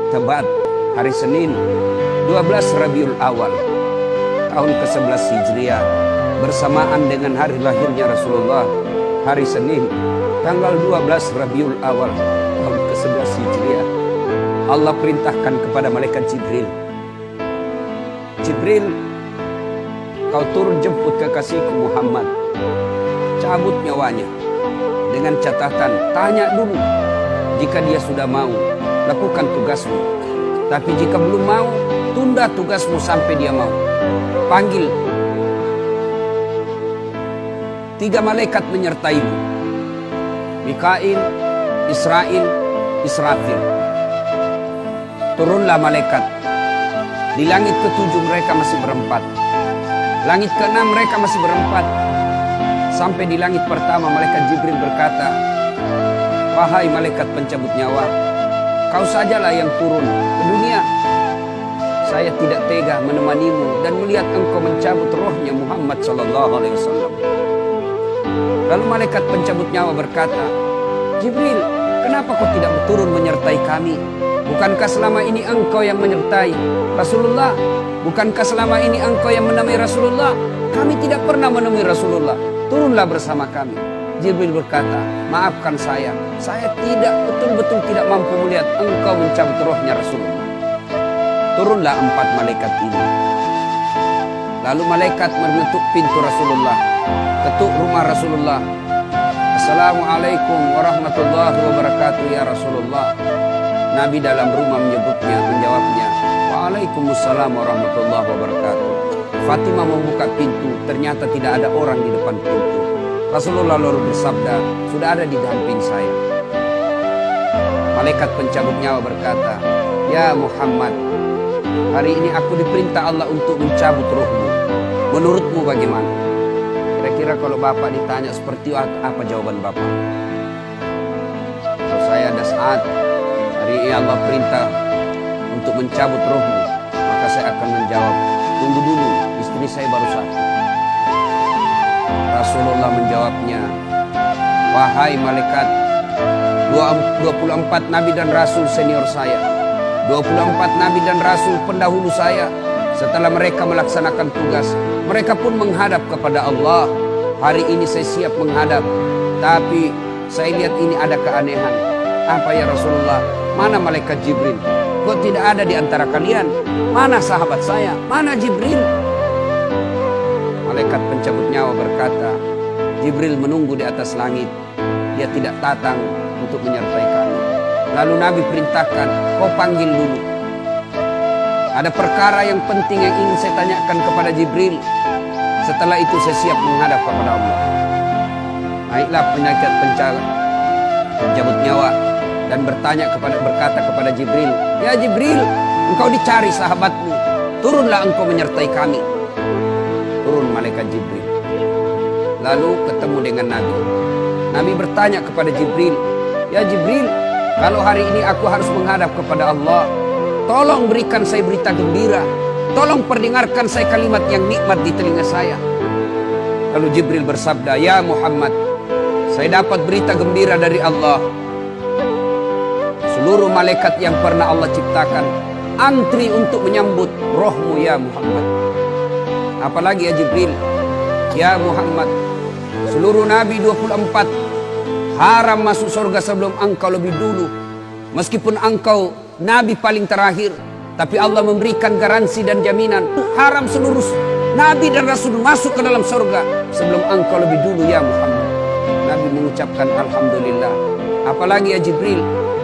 Tebat hari Senin 12 Rabiul Awal tahun ke-11 Hijriah bersamaan dengan hari lahirnya Rasulullah, hari Senin tanggal 12 Rabiul Awal tahun ke-11 Hijriah. Allah perintahkan kepada malaikat Jibril, Jibril, kau turun jemput kekasihku Muhammad, cabut nyawanya. Dengan catatan, tanya dulu, jika dia sudah mau, lakukan tugasmu. Tapi jika belum mau, tunda tugasmu sampai dia mau. Panggil 3 malaikat menyertaimu, Mikail, Israil, Israfil. Turunlah malaikat. Di langit ke-7 mereka masih berempat. Langit ke-6 mereka masih berempat. Sampai di langit pertama malaikat Jibril berkata, wahai malaikat pencabut nyawa, kau sajalah yang turun ke dunia. Saya tidak tega menemanimu dan melihat engkau mencabut rohnya Muhammad SAW. Lalu malaikat pencabut nyawa berkata, Jibril, kenapa kau tidak turun menyertai kami? Bukankah selama ini engkau yang menyertai Rasulullah? Bukankah selama ini engkau yang menemui Rasulullah? Kami tidak pernah menemui Rasulullah. Turunlah bersama kami. Jibril berkata, maafkan saya betul-betul tidak mampu melihat engkau mencabut rohnya Rasulullah. Turunlah 4 malaikat ini. Lalu malaikat mengetuk pintu Rasulullah, ketuk rumah Rasulullah. Assalamualaikum warahmatullahi wabarakatuh ya Rasulullah. Nabi dalam rumah menjawabnya, waalaikumsalam warahmatullahi wabarakatuh. Fatimah membuka pintu, ternyata tidak ada orang di depan pintu. Rasulullah lalu bersabda, sudah ada di samping saya. Malaikat pencabut nyawa berkata, ya Muhammad, hari ini aku diperintah Allah untuk mencabut rohmu. Menurutmu bagaimana? Kira-kira kalau Bapak ditanya seperti apa jawaban Bapak? Kalau saya ada saat hari ini Allah perintah untuk mencabut rohmu, maka saya akan menjawab, tunggu dulu, istri saya baru satu. Rasulullah menjawabnya, wahai malaikat, 24 nabi dan rasul senior saya, 24 nabi dan rasul pendahulu saya, setelah mereka melaksanakan tugas, mereka pun menghadap kepada Allah. Hari ini saya siap menghadap, tapi saya lihat ini ada keanehan. Apa ya Rasulullah? Mana malaikat Jibril? Kok tidak ada di antara kalian? Mana sahabat saya? Mana Jibril? Malaikat pencabut nyawa berkata, Jibril menunggu di atas langit. Dia tidak datang untuk menyertai kami. Lalu Nabi perintahkan, kau panggil dulu. Ada perkara yang penting yang ingin saya tanyakan kepada Jibril. Setelah itu saya siap menghadap kepada Allah. Naiklah malaikat pencabut nyawa dan berkata kepada Jibril, ya Jibril, engkau dicari sahabatmu. Turunlah engkau menyertai kami. Turun malaikat Jibril. Lalu ketemu dengan Nabi. Nabi bertanya kepada Jibril, ya Jibril, kalau hari ini aku harus menghadap kepada Allah, tolong berikan saya berita gembira. Tolong perdengarkan saya kalimat yang nikmat di telinga saya. Lalu Jibril bersabda, ya Muhammad, saya dapat berita gembira dari Allah. Seluruh malaikat yang pernah Allah ciptakan antri untuk menyambut rohmu ya Muhammad. Apalagi ya Jibril, ya Muhammad, seluruh nabi 24 haram masuk surga sebelum engkau lebih dulu. Meskipun engkau nabi paling terakhir, tapi Allah memberikan garansi dan jaminan haram seluruh nabi dan rasul masuk ke dalam surga sebelum engkau lebih dulu ya Muhammad. Nabi mengucapkan alhamdulillah. Apalagi ya Jibril,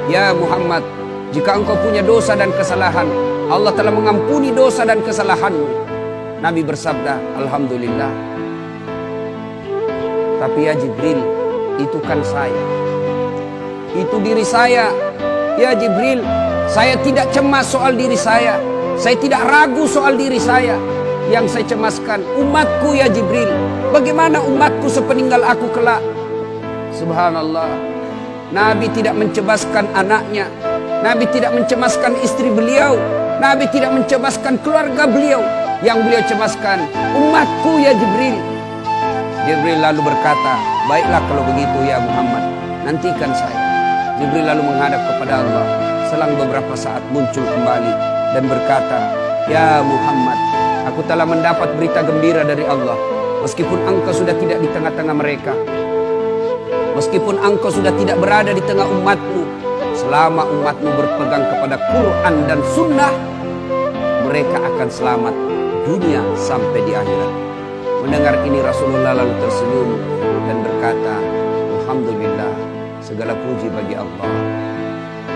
ya Muhammad, jika engkau punya dosa dan kesalahan, Allah telah mengampuni dosa dan kesalahanmu. Nabi bersabda, alhamdulillah. Tapi ya Jibril, itu kan saya. Itu diri saya. Ya Jibril, saya tidak cemas soal diri saya. Saya tidak ragu soal diri saya. Yang saya cemaskan umatku ya Jibril. Bagaimana umatku sepeninggal aku kelak? Subhanallah. Nabi tidak mencemaskan anaknya. Nabi tidak mencemaskan istri beliau. Nabi tidak mencemaskan keluarga beliau. Yang beliau cemaskan umatku ya Jibril. Jibril lalu berkata, baiklah kalau begitu ya Muhammad, nantikan saya. Jibril lalu menghadap kepada Allah. Selang beberapa saat muncul kembali dan berkata, "Ya Muhammad, aku telah mendapat berita gembira dari Allah. Meskipun engkau sudah tidak di tengah-tengah mereka, meskipun engkau sudah tidak berada di tengah umatmu, selama umatmu berpegang kepada Quran dan Sunnah, mereka akan selamat dunia sampai di akhirat." Mendengar ini Rasulullah lalu tersenyum dan berkata, "Alhamdulillah, segala puji bagi Allah.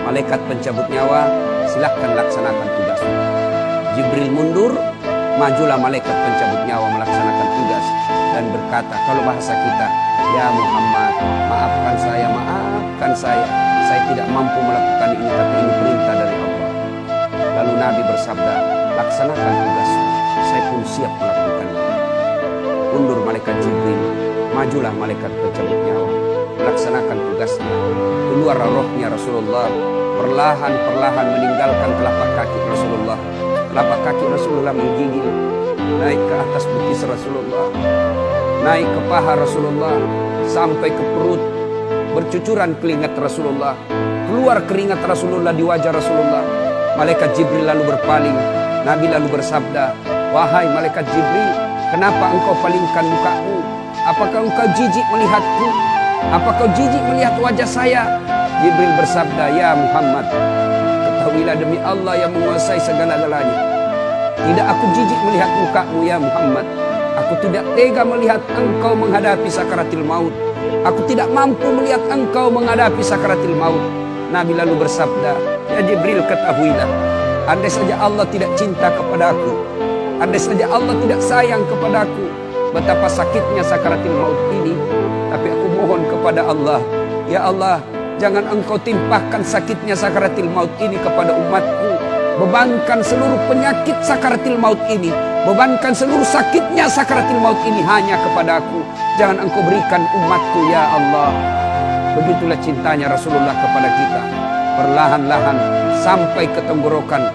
Malaikat pencabut nyawa, silahkan laksanakan tugasmu." Jibril mundur, majulah malaikat pencabut nyawa melaksanakan tugas dan berkata, kalau bahasa kita, "Ya Muhammad, maafkan saya tidak mampu melakukan ini, tapi ini perintah dari Allah." Lalu Nabi bersabda, "Laksanakan tugasmu, saya pun siap melakukannya." Undur malaikat Jibril, majulah malaikat pencabut nyawa melaksanakan tugasnya. Keluar rohnya Rasulullah, perlahan-perlahan meninggalkan telapak kaki Rasulullah. Telapak kaki Rasulullah menggigil, naik ke atas betis Rasulullah, naik ke paha Rasulullah, sampai ke perut. Bercucuran keringat Rasulullah, keluar keringat Rasulullah di wajah Rasulullah. Malaikat Jibril lalu berpaling. Nabi lalu bersabda, "Wahai malaikat Jibril, kenapa engkau palingkan mukamu? Apakah engkau jijik melihatku? Apakah kau jijik melihat wajah saya?" Jibril bersabda, "Ya Muhammad, ketahuilah demi Allah yang menguasai segala-galanya, tidak aku jijik melihat mukamu ya Muhammad. Aku tidak tega melihat engkau menghadapi sakaratil maut. Aku tidak mampu melihat engkau menghadapi sakaratil maut." Nabi lalu bersabda, "Ya Jibril, ketahuilah, andai saja Allah tidak cinta kepadaku, andai saja Allah tidak sayang kepadaku, betapa sakitnya sakaratil maut ini. Tapi aku mohon kepada Allah, ya Allah, jangan engkau timpahkan sakitnya sakaratil maut ini kepada umatku. Bebankan seluruh penyakit sakaratil maut ini, bebankan seluruh sakitnya sakaratil maut ini hanya kepada aku. Jangan engkau berikan umatku ya Allah." Begitulah cintanya Rasulullah kepada kita. Perlahan-lahan sampai ke tenggorokan.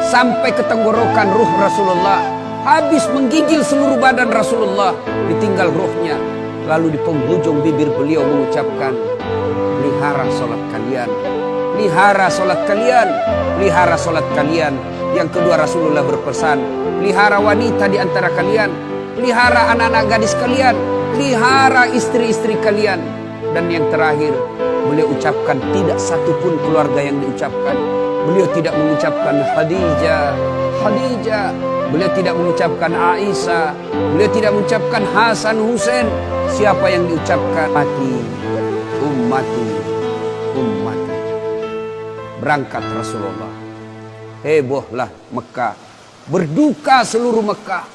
Sampai ke tenggorokan ruh Rasulullah. Habis menggigil seluruh badan Rasulullah, ditinggal ruhnya. Lalu di penghujung bibir beliau mengucapkan, "Pelihara solat kalian, pelihara solat kalian, pelihara solat kalian." Yang kedua Rasulullah berpesan, pelihara wanita di antara kalian, pelihara anak-anak gadis kalian, pelihara istri-istri kalian. Dan yang terakhir beliau ucapkan, tidak satupun keluarga yang diucapkan. Beliau tidak mengucapkan Khadijah, Khadijah. Beliau tidak mengucapkan Aisyah. Beliau tidak mengucapkan Hasan Husain. Siapa yang diucapkan? Ummati, ummati, ummati. Berangkat Rasulullah. Hebohlah Mekah. Berduka seluruh Mekah.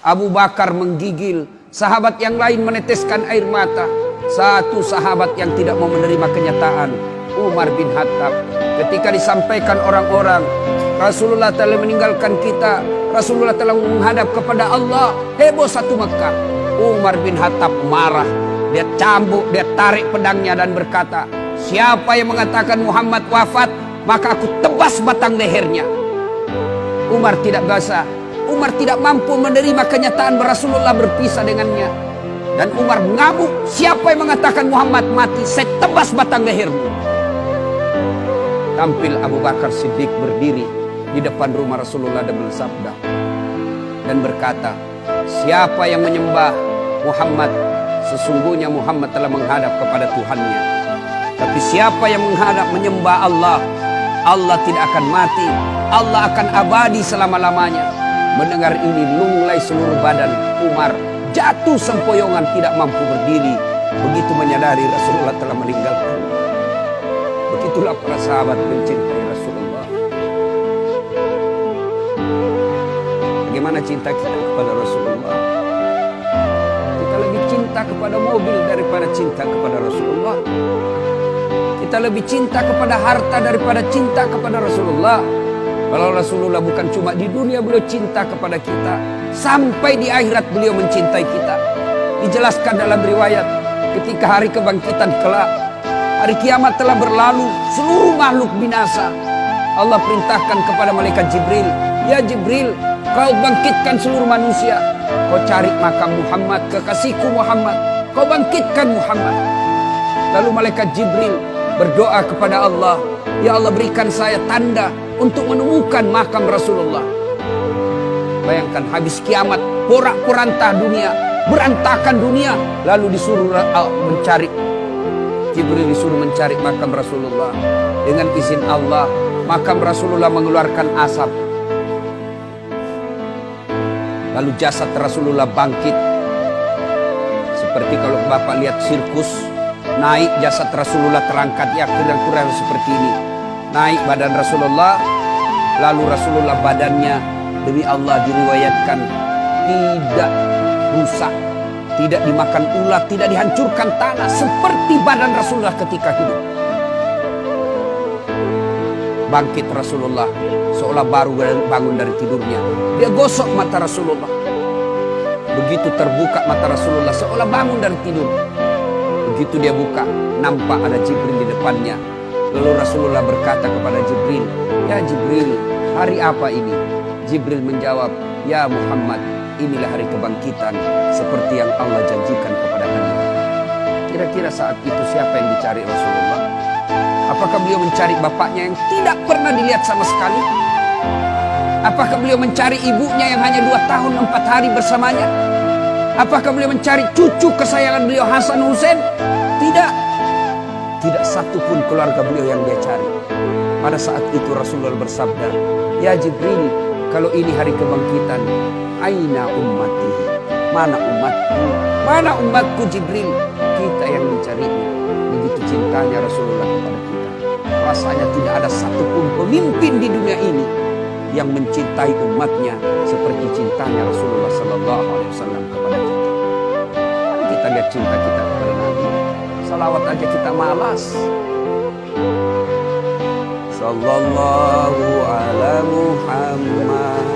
Abu Bakar menggigil. Sahabat yang lain meneteskan air mata. Satu sahabat yang tidak mau menerima kenyataan, Umar bin Khattab. Ketika disampaikan orang-orang, Rasulullah telah meninggalkan kita, Rasulullah telah menghadap kepada Allah, heboh satu Mekah. Umar bin Khattab marah. Dia cambuk, dia tarik pedangnya dan berkata, "Siapa yang mengatakan Muhammad wafat, maka aku tebas batang lehernya." Umar tidak bisa. Umar tidak mampu menerima kenyataan Rasulullah berpisah dengannya. Dan Umar mengamuk, "Siapa yang mengatakan Muhammad mati, saya tebas batang lehermu." Tampil Abu Bakar Siddiq berdiri di depan rumah Rasulullah dan bersabda dan berkata, "Siapa yang menyembah Muhammad, sesungguhnya Muhammad telah menghadap kepada Tuhannya. Tapi siapa yang menghadap menyembah Allah, Allah tidak akan mati, Allah akan abadi selama-lamanya." Mendengar ini lunglai seluruh badan Umar, jatuh sempoyongan tidak mampu berdiri. Begitu menyadari Rasulullah telah meninggalkan. Begitulah para sahabat mencintai Rasulullah. Bagaimana cinta kita kepada Rasulullah? Kita lebih cinta kepada mobil daripada cinta kepada Rasulullah. Kita lebih cinta kepada harta daripada cinta kepada Rasulullah. Kalau Rasulullah bukan cuma di dunia beliau cinta kepada kita, sampai di akhirat beliau mencintai kita. Dijelaskan dalam riwayat, ketika hari kebangkitan kelak, hari kiamat telah berlalu, seluruh makhluk binasa. Allah perintahkan kepada malaikat Jibril, "Ya Jibril, kau bangkitkan seluruh manusia. Kau cari makam Muhammad, kekasihku Muhammad. Kau bangkitkan Muhammad." Lalu malaikat Jibril berdoa kepada Allah, ya Allah berikan saya tanda untuk menemukan makam Rasulullah. Bayangkan habis kiamat, porak-poranda dunia, berantakan dunia, lalu disuruh mencari. Jibril disuruh mencari makam Rasulullah. Dengan izin Allah, makam Rasulullah mengeluarkan asap. Lalu jasad Rasulullah bangkit. Seperti kalau Bapak lihat sirkus, naik jasad Rasulullah terangkat, ya kira-kira seperti ini. Naik badan Rasulullah, lalu Rasulullah badannya demi Allah diriwayatkan tidak rusak, tidak dimakan ulat, tidak dihancurkan tanah, seperti badan Rasulullah ketika hidup. Bangkit Rasulullah seolah baru bangun dari tidurnya. Dia gosok mata Rasulullah. Begitu terbuka mata Rasulullah seolah bangun dari tidur. Begitu dia buka, nampak ada Jibril di depannya. Lalu Rasulullah berkata kepada Jibril, "Ya Jibril, hari apa ini?" Jibril menjawab, "Ya Muhammad, inilah hari kebangkitan seperti yang Allah janjikan kepada Anda." Kira-kira saat itu siapa yang dicari Rasulullah? Apakah beliau mencari bapaknya yang tidak pernah dilihat sama sekali? Apakah beliau mencari ibunya yang hanya 2 tahun 4 hari bersamanya? Apakah beliau mencari cucu kesayangan beliau Hasan Hussein? Tidak. Tidak satu pun keluarga beliau yang dia cari. Pada saat itu Rasulullah bersabda, "Ya Jibril, kalau ini hari kebangkitan, aina ummati? Mana umatku? Mana umatku Jibril?" Kita yang mencarinya. Begitu cintanya Rasulullah kepada kita. Rasanya tidak ada satupun pemimpin di dunia ini yang mencintai umatnya seperti cintanya Rasulullah Sallallahu Alaihi Wasallam kepada kita. Mari kita lihat cinta kita kepada Nabi. Salawat aja kita malas. Sallallahu ala Muhammad,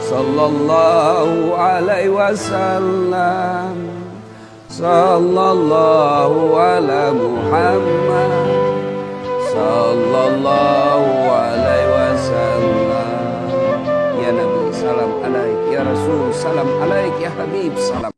Sallallahu alaihi wasallam, Sallallahu ala Muhammad, Sallallahu alaihi wasallam. Ya Nabi, salam alaik. Ya Rasul, salam alaik. Ya Habib, salam.